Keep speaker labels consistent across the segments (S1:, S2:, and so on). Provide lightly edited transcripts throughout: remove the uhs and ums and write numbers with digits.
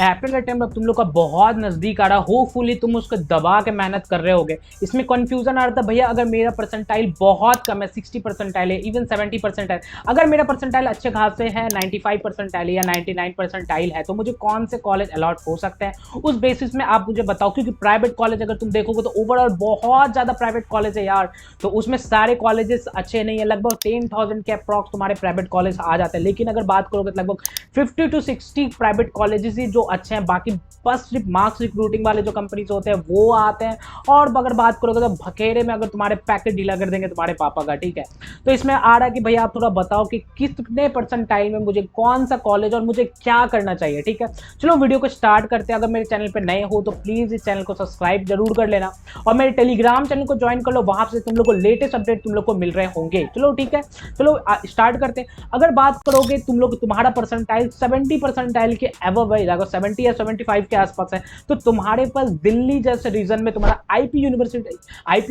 S1: April attempt अब तुम लोग का बहुत नजदीक आ रहा, होपफुली तुम उसको दबा के मेहनत कर रहे होगे। इसमें कंफ्यूजन आ रहा था भैया अगर मेरा परसेंटाइल बहुत कम है, 60 परसेंटाइल है, इवन 70 परसेंटाइल, अगर मेरा परसेंटाइल अच्छे खासे है 95 परसेंटाइल या 99 परसेंटाइल है तो मुझे कौन से कॉलेज अलॉट हो सकते हैं, उस बेसिस में आप मुझे बताओ। क्योंकि प्राइवेट कॉलेज अगर तुम देखोगे तो ओवरऑल बहुत ज्यादा प्राइवेट कॉलेज है यार, तो उसमें सारे कॉलेजेस अच्छे नहीं है, लगभग 10,000 के अप्रॉक्स तुम्हारे प्राइवेट कॉलेज आ जाते हैं। लेकिन अगर बात करोगे तो लगभग 50 to 60 प्राइवेट कॉलेजेस ही जो अच्छे हैं, बाकी बस सिर्फ मार्क्स रिक्रूटिंग वाले जो कंपनीज होते हैं वो आते हैं। और अगर बात करोगे तो भखेरे में अगर तुम्हारे पैकेट ढीला कर देंगे तुम्हारे पापा का, ठीक है। तो इसमें आ रहा है कि भैया आप थोड़ा बताओ कि कितने परसेंटाइल में मुझे कौन सा कॉलेज और मुझे क्या करना चाहिए, ठीक है। चलो वीडियो को स्टार्ट करते हैं। अगर मेरे चैनल पर नए हो तो प्लीज इस चैनल को सब्सक्राइब जरूर कर लेना और मेरे टेलीग्राम चैनल को ज्वाइन कर लो, वहां से तुम लोग को लेटेस्ट अपडेट तुम लोग को मिल रहे होंगे। चलो ठीक है, चलो स्टार्ट करते हैं। अगर बात करोगे तुम लोग तुम्हारा परसेंटाइल 70 परसेंटाइल के एबव है, 70 या 75 के आसपास है, तो तुम्हारे पास दिल्ली जैसे रीजन में तुम्हारा आईपी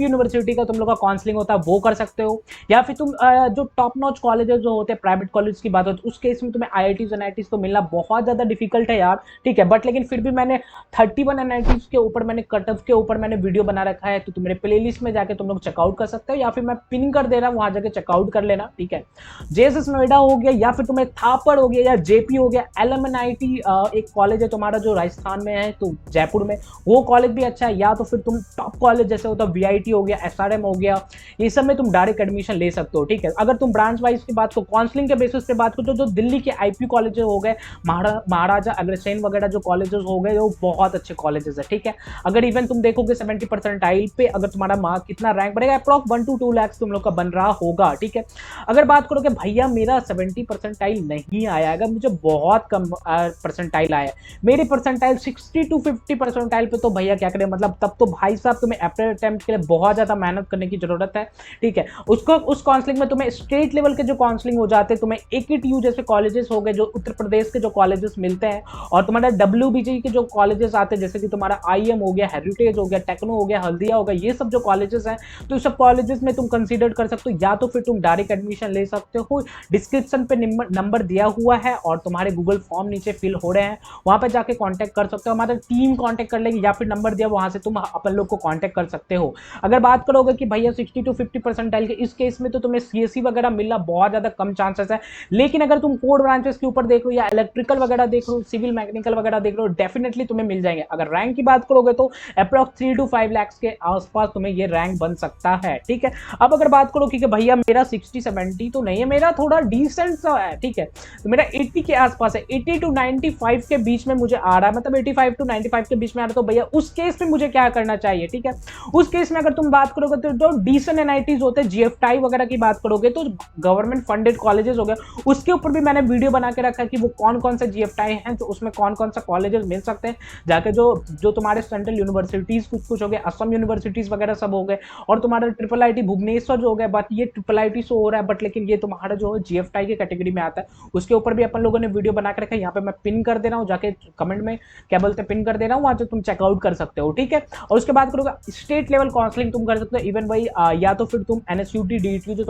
S1: यूनिवर्सिटी का तुम लोग का काउंसलिंग होता है वो कर सकते हो। या फिर तुम जो टॉप नॉच कॉलेजेस जो होते हैं प्राइवेट कॉलेज की बात होती है उस केस में तुम्हें आईआईटीज एनआईटीज तो मिलना बहुत ज्यादा डिफिकल्ट है यार, ठीक है। बट लेकिन फिर भी मैंने 31 एनआईटीज के ऊपर मैंने कट ऑफ के ऊपर मैंने वीडियो बना रखा है, तो तुम मेरे प्लेलिस्ट में जाके तुम लोग चेकआउट कर सकते हो, या फिर मैं पिन कर दे रहा हूं वहां जाके चेकआउट कर लेना, ठीक है। जेएसएस नोएडा हो गया, या फिर तुम्हें थापड़ हो गया, या जेपी हो गया, एलएमएनआईटी एक कॉलेज है तुम्हारा जो राजस्थान में है तो जयपुर में, वो कॉलेज भी अच्छा है। या तो फिर तुम टॉप कॉलेज जैसे होता है वीआईटी हो गया, एसआरएम हो गया, ये सब में तुम डायरेक्ट एडमिशन ले सकते हो, ठीक है। अगर तुम ब्रांच वाइज की बात को काउंसलिंग के बेसिस पे बात करो तो जो दिल्ली के आईपी कॉलेजेस हो गए, महाराजा अग्रसेन वगैरह जो कॉलेजेस हो गए वो बहुत अच्छे कॉलेजेस है, ठीक है। अगर इवन तुम देखोगे 70 परसेंटाइल पे अगर तुम्हारा मार्क कितना रैंक बनेगा, अप्रॉक्स 1 to 2 लाख तुम लोग का बन रहा होगा, ठीक है। अगर बात करोगे भैया मेरा 70 परसेंटाइल नहीं आया, अगर मुझे बहुत कम परसेंटाइल आया, मेरे परसेंटाइल 60 to 50 परसेंटाइल पे, तो भैया क्या करें, मतलब तब तो भाई साहब तुम्हें अप्रैल अटेम्प्ट के लिए बहुत ज्यादा मेहनत करने की जरूरत है, ठीक है। उसको उस काउंसलिंग में तुम्हें स्टेट लेवल के जो काउंसलिंग हो जाते हैं, तुम्हें एकेटीयू जैसे कॉलेजेस हो गए जो उत्तर प्रदेश के जो कॉलेजेस मिलते हैं, और तुम्हारा डब्ल्यूबीजी के जो कॉलेजेस आते हैं जैसे कि तुम्हारा आईएम हो गया, हेरिटेज हो गया, टेक्नो हो गया, हल्दिया हो गया, ये सब जो कॉलेजेस हैं, तो इस सब कॉलेजेस में तुम कंसीडर कर सकते हो, या तो फिर तुम डायरेक्ट एडमिशन ले सकते हो। डिस्क्रिप्शन पे नंबर दिया हुआ है और तुम्हारे गूगल फॉर्म नीचे फिल हो रहे हैं, वहां पर जाके कांटेक्ट कर सकते हो, हमारा टीम कांटेक्ट कर लेगी, या फिर नंबर दिया वहां से तुम अपन लोग को कांटेक्ट कर सकते हो। अगर बात करोगे कि भैया 60 to 50 परसेंटाइल के इस केस में तो तुम्हें सीएससी वगैरह मिलना बहुत ज्यादा कम चांसेस है। लेकिन अगर तुम कोड ब्रांचेस के ऊपर देख लो या इलेक्ट्रिकल वगैरह देख लो, सिविल मैकेनिकल वगैरह देख लो, डेफिनेटली तुम्हें मिल जाएंगे। अगर रैंक की बात करोगे तो अप्रॉक्स 3 to 5 लाख के आसपास तुम्हें ये रैंक बन सकता है, ठीक है। अब अगर बात करो कि भैया मेरा 60-70 तो नहीं है, मेरा थोड़ा डिसेंट सा है, ठीक है, तो मेरा 80 के आसपास है, 80 to 95 के बीच में मुझे आ रहा है, मतलब 85 to 95 के बीच में आ रहा है, तो भैया उस केस में मुझे क्या करना चाहिए, ठीक है। उस केस में अगर तुम बात करोगे तो जो डिसेंट एनआईटीज होते हैं, जीएफटाई वगैरह की बात करोगे तो गवर्नमेंट फंडेड कॉलेजेस हो गए, उसके ऊपर भी मैंने वीडियो बना के रखा है कि वो कौन कौन से जीएफटाई हैं, तो उसमें कौन कौन सा कॉलेजेस मिल सकते हैं, जाके जो तुम्हारे सेंट्रल यूनिवर्सिटीज कुछ हो गए, असम यूनिवर्सिटीज वगैरह सब हो गए, और तुम्हारा ट्रिपल आईटी भुवनेश्वर जो हो गया, बट ये ट्रिपल आईटी शो हो रहा है, बट लेकिन ये तुम्हारा जो है जीएफटाई की कैटेगरी में आता है, उसके ऊपर भी अपन लोगों ने वीडियो बना के रखा है, यहाँ पे मैं पिन कर दे रहा हूँ, जाके कमेंट में क्या बोलते हैं पिन कर दे रहा हूँ, वहां से तुम चेकआउट कर सकते हो, ठीक है। और उसके बाद करोगे स्टेट लेवल काउंसलिंग तुम कर सकते हो, इवन भाई या तो फिर तुम एनएसयूटी डीटीयू जो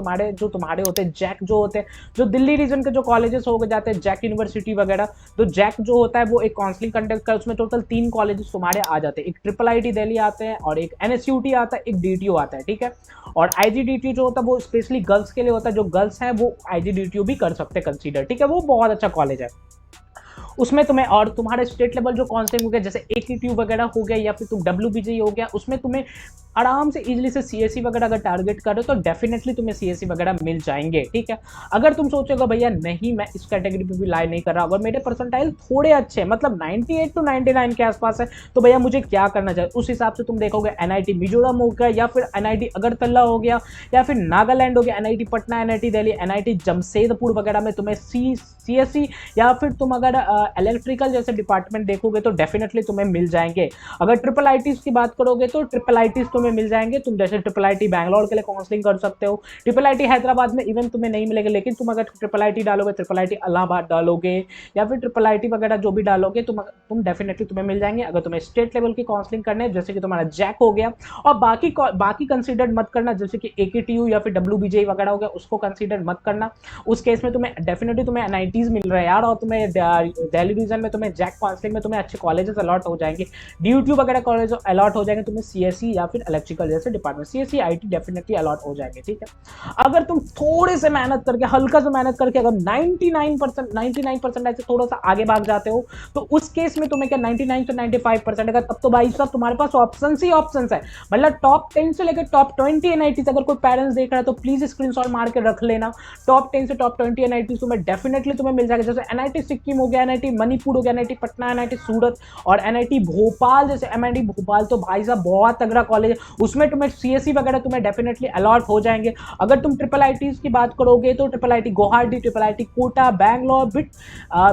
S1: तुम्हारे होते हैं, जैक जो होते हैं, जो दिल्ली रीजन के जो कॉलेजेस हो गए जाते हैं, जैक यूनिवर्सिटी वगैरह, तो जैक जो होता है वो एक काउंसलिंग कंडक्ट कर, उसमें टोटल 3 कॉलेजेस तुम्हारे आ जाते हैं, एक ट्रिपल आईटी दिल्ली आते हैं, और एक एनएसयूटी आता है, एक डीटीयू आता है, ठीक है। और आईजीडीटीयू जो होता है वो स्पेशली गर्ल्स के लिए होता है, जो गर्ल्स हैं वो आईजीडीटीयू भी कर सकते हैं कंसीडर, ठीक है, वो बहुत अच्छा कॉलेज है। उसमें तुम्हें और तुम्हारे स्टेट लेवल जो काउंसलिंग हो गया जैसे एकेटीयू वगैरह हो गया, या फिर तुम डब्ल्यूबीजी हो गया, उसमें तुम्हें आराम से इजीली से सीएससी वगैरह अगर टारगेट करो तो डेफिनेटली तुम्हें सीएससी वगैरह मिल जाएंगे, ठीक है। अगर तुम सोचोगे भैया नहीं मैं इस कैटेगरी पे भी लाई नहीं कर रहा, अगर मेरे परसेंटाइल थोड़े अच्छे मतलब 98 to 99 के आसपास है, तो भैया मुझे क्या करना चाहिए, उस हिसाब से तुम देखोगे एनआईटी मिजोरम हो गया, या फिर एनआईटी अगरतला हो गया, या फिर नागालैंड हो गया, NIT Patna, NIT Delhi, NIT Jamshedpur वगैरह में तुम्हें सीएससी, या फिर तुम अगर इलेक्ट्रिकल जैसे डिपार्टमेंट देखोगे तो डेफिनेटली तुम्हें मिल जाएंगे। अगर ट्रिपल आईटीज की बात करोगे तो ट्रिपल आईटीज तुम्हें तुम्हें मिल जाएंगे। तुम जैसे IIIT बैंगलोर के लिए काउंसलिंग कर सकते हो, IIIT हैदराबाद में इवन तुम्हें नहीं मिलेगा, लेकिन तुम अगर IIIT डालोगे, IIIT इलाहाबाद डालोगे या फिर IIIT वगैरह जो भी डालोगे तुम डेफिनेटली तुम्हें मिल जाएंगे। अगर तुम्हें स्टेट लेवल की काउंसलिंग करने है, जैसे कि तुम्हारा जैक हो गया, और बाकी कंसीडर मत करना, जैसे कि AKTU या फिर WBJ वगैरह हो गया, उसको कंसीडर मत करना। उस केस में तुम्हें डेफिनेटली तुम्हें NITs मिल रहा है यार, और तुम्हें दिल्ली रीजन में तुम्हें जैक काउंसलिंग में तुम्हें अच्छे कॉलेजेस अलॉट हो जाएंगे, DUT वगैरह कॉलेज अलॉट हो जाएंगे तुम्हें, CSE या फिर इलेक्ट्रिकल जैसे department, CSE IT definitely allot हो जाएंगे। ठीक है, अगर तुम थोड़े से मेहनत करके, हल्का से मेहनत करके अगर 99% ऐसे थोड़ा सा आगे भाग जाते हो, तो उस केस में तुम्हें क्या 99 से 95% है, तब तो भाई साहब तुम्हारे पास ऑप्शन ही ऑप्शन है। मतलब टॉप 10 से लेकर टॉप 20 NITs, अगर कोई पेरेंट्स देख रहा है तो प्लीज स्क्रीनशॉट मार के रख लेना। टॉप 10 से टॉप 20 NITs तुम्हें डेफिनेटली तुम्हें मिल जाएगा, जैसे NIT सिक्किम हो गया, NIT मणिपुर हो गया, NIT पटना, NIT सूरत और NIT भोपाल। जैसे MIT भोपाल तो भाई साहब बहुत तगड़ा कॉलेज है, उसमें तुम्हें CSE वगैरह तुम्हें डेफिनेटली अलॉट हो जाएंगे। अगर तुम IIITs की बात करोगे तो IIIT Guwahati, IIIT Kota, Bangalore,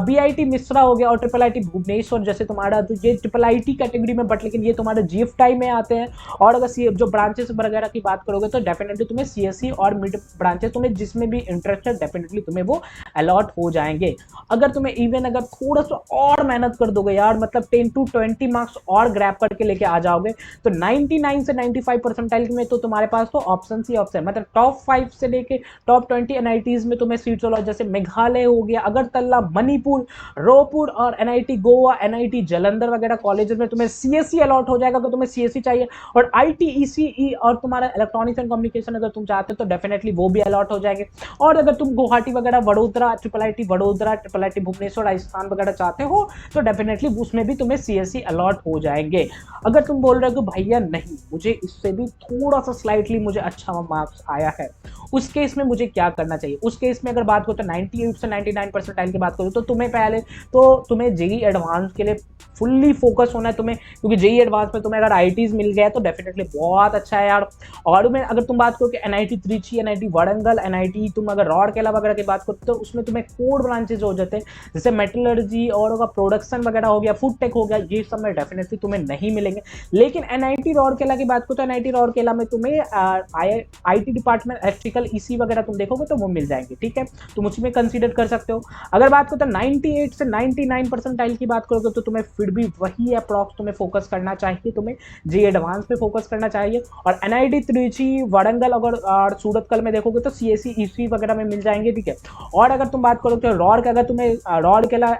S1: BIT Mishra हो गया और IIIT भुवनेश्वर जैसे तुम्हारा, तो ये IIIT कैटेगरी में, बट लेकिन ये तुम्हारे GFTI में आते हैं। और अगर जो ब्रांचेस वगैरह की बात करोगे तो डेफिनेटली तुम्हें CSE और मिड ब्रांचेस तुम्हें जिसमें भी इंटरेस्ट है डेफिनेटली तुम्हें वो अलॉट हो जाएंगे। अगर तुम्हें इवन अगर थोड़ा सा और मेहनत कर दोगे यार, मतलब 10 to 20 मार्क्स और ग्रैब करके लेके आ जाओगे, तो 99 से 95 परसेंटाइल में तो तुम्हारे पास तो ऑप्शन ही ऑप्शन, मतलब टॉप 5 से लेके टॉप 20 NITs में तुम्हें सीट्स अलॉट, जैसे मेघालय हो गया, अगरतला, मणिपुर, रोहपुर और NIT गोवा, NIT जालंधर वगैरह कॉलेजेस में तुम्हें CSE अलॉट हो जाएगा। अगर तुम्हें CSE चाहिए और IT ECE और तुम्हारा इलेक्ट्रॉनिक्स एंड कम्युनिकेशन अगर तुम चाहते हो तो डेफिनेटली वो भी अलॉट हो जाएंगे। और अगर तुम गुवाहाटी वगैरह, वडोदरा, IIIT वडोदरा, IIIT भुवनेश्वर, राजस्थान वगैरह चाहते हो तो डेफिनेटली उसमें भी तुम्हें CSE अलॉट हो जाएंगे। अगर तुम बोल रहे हो कि भैया नहीं, मुझे इससे भी थोड़ा सा स्लाइटली मुझे अच्छा मार्क्स आया है, उस केस में मुझे क्या करना चाहिए? उस केस में अगर बात करो तो 98 से 99 परसेंटाइल की बात करो तो तुम्हें पहले तो तुम्हें JEE एडवांस के लिए फुल्ली फोकस होना है तुम्हें, क्योंकि JEE एडवांस में तुम्हें अगर IITs मिल गया तो डेफिनेटली बहुत अच्छा है यार। और में अगर तुम बात करो कि NIT Trichy, NIT Warangal, NIT तुम अगर रौरकेला वगैरह की बात करो तो उसमें तुम्हें कोर ब्रांचेज हो जाते हैं, जैसे मेटलर्जी और होगा प्रोडक्शन वगैरह हो गया, फूड टेक हो गया, ये सब में डेफिनेटली तुम्हें नहीं मिलेंगे। लेकिन NIT रौरकेला की बात करो तो NIT रौरकेला में तुम्हें IT डिपार्टमेंट, इलेक्ट्रिकल EC वगैरह तुम देखोगे तो वो मिल जाएंगे। ठीक है, तुम उसमें कंसीडर कर सकते हो। अगर बात करो तो 98 से 99 परसेंटाइल की बात करोगे तो तुम्हें फिर भी वही अप्रॉक्स तुम्हें फोकस करना चाहिए, तुम्हें JEE एडवांस पे फोकस करना चाहिए। और NIT त्रिची, वारंगल और सूरतकल में देखोगे तो CSE EC वगैरह में मिल जाएंगे। ठीक है, और अगर तुम बात करो तो रौर, अगर तुम्हें रौरकेला,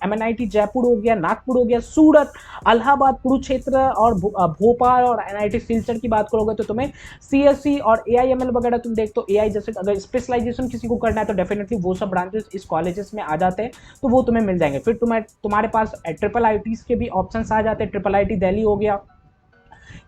S1: MNIT जयपुर हो गया, नागपुर हो गया, सूरत, इलाहाबाद, कुरुक्षेत्र और भोपाल और NIT सिलचर की बात करोगे तो तुम्हें CSE और AIML वगैरह तुम देख तो AI जैसे अगर स्पेशलाइजेशन किसी को करना है तो डेफिनेटली वो सब ब्रांचेस इस कॉलेजेस में आ जाते हैं, तो वो तुम्हें मिल जाएंगे। फिर तुम्हारे पास IIITs के भी ऑप्शंस आ जाते हैं, IIIT दिल्ली हो गया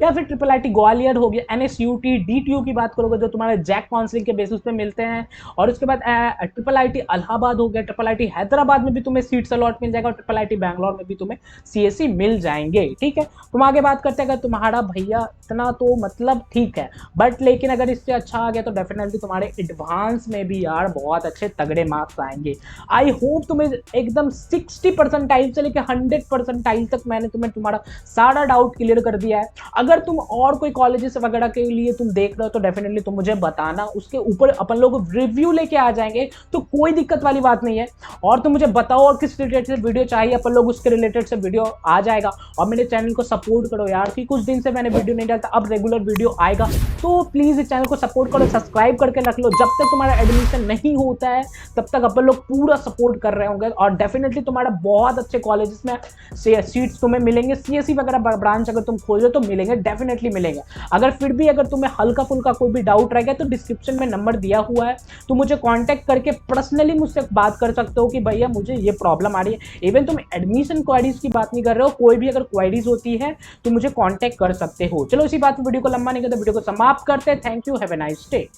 S1: या फिर IIIT ग्वालियर हो गया, NSUT, DTU की बात करोगे तो तुम्हारे जैक काउंसलिंग के बेसिस पे मिलते हैं। और उसके बाद IIIT इलाहाबाद हो गया, IIIT हैदराबाद में भी तुम्हें सीट्स अलॉट मिल जाएगा और IIIT बैंगलोर में भी तुम्हें CSE मिल जाएंगे। ठीक है, तुम आगे बात करते हैं, अगर तुम्हारा भैया इतना तो मतलब ठीक है, बट लेकिन अगर इससे अच्छा आ गया तो डेफिनेटली तुम्हारे एडवांस में भी यार बहुत अच्छे तगड़े मार्क्स आएंगे। आई होप तुम्हें एकदम 60 परसेंटाइल से लेकर 100 परसेंटाइल तक मैंने तुम्हारा सारा डाउट क्लियर कर दिया है। अगर तुम और कोई कॉलेजेस वगैरह के लिए तुम देख रहे हो तो डेफिनेटली तुम मुझे बताना, उसके ऊपर अपन लोग रिव्यू लेके आ जाएंगे, तो कोई दिक्कत वाली बात नहीं है। और तुम मुझे बताओ और किस रिलेटेड से वीडियो चाहिए, अपन लोग उसके रिलेटेड से वीडियो आ जाएगा। और मेरे चैनल को सपोर्ट करो यार, कि कुछ दिन से मैंने वीडियो नहीं डालता, अब रेगुलर वीडियो आएगा, तो प्लीज इस चैनल को सपोर्ट करो, सब्सक्राइब करके रख लो। जब तक तुम्हारा एडमिशन नहीं होता है तब तक अपन लोग पूरा सपोर्ट कर रहे होंगे और डेफिनेटली तुम्हारा बहुत अच्छे कॉलेजेस में सीट्स तुम्हें मिलेंगे। CSE वगैरह ब्रांच अगर तुम खोल तो मिलेंगे, डेफिनेटली मिलेगा। अगर फिर भी अगर तुम्हें हल्का फुल्का कोई भी डाउट रहेगा तो डिस्क्रिप्शन में नंबर दिया हुआ है, तो मुझे कांटेक्ट करके पर्सनली मुझसे बात कर सकते हो कि भैया मुझे ये प्रॉब्लम आ रही है। इवन तुम एडमिशन क्वेरीज की बात नहीं कर रहे हो, कोई भी अगर क्वेरीज होती है तो मुझे कांटेक्ट कर सकते हो। चलो इसी बात पर वीडियो को लंबा नहीं करते, वीडियो को समाप्त करते हैं। Thank you, have a nice day.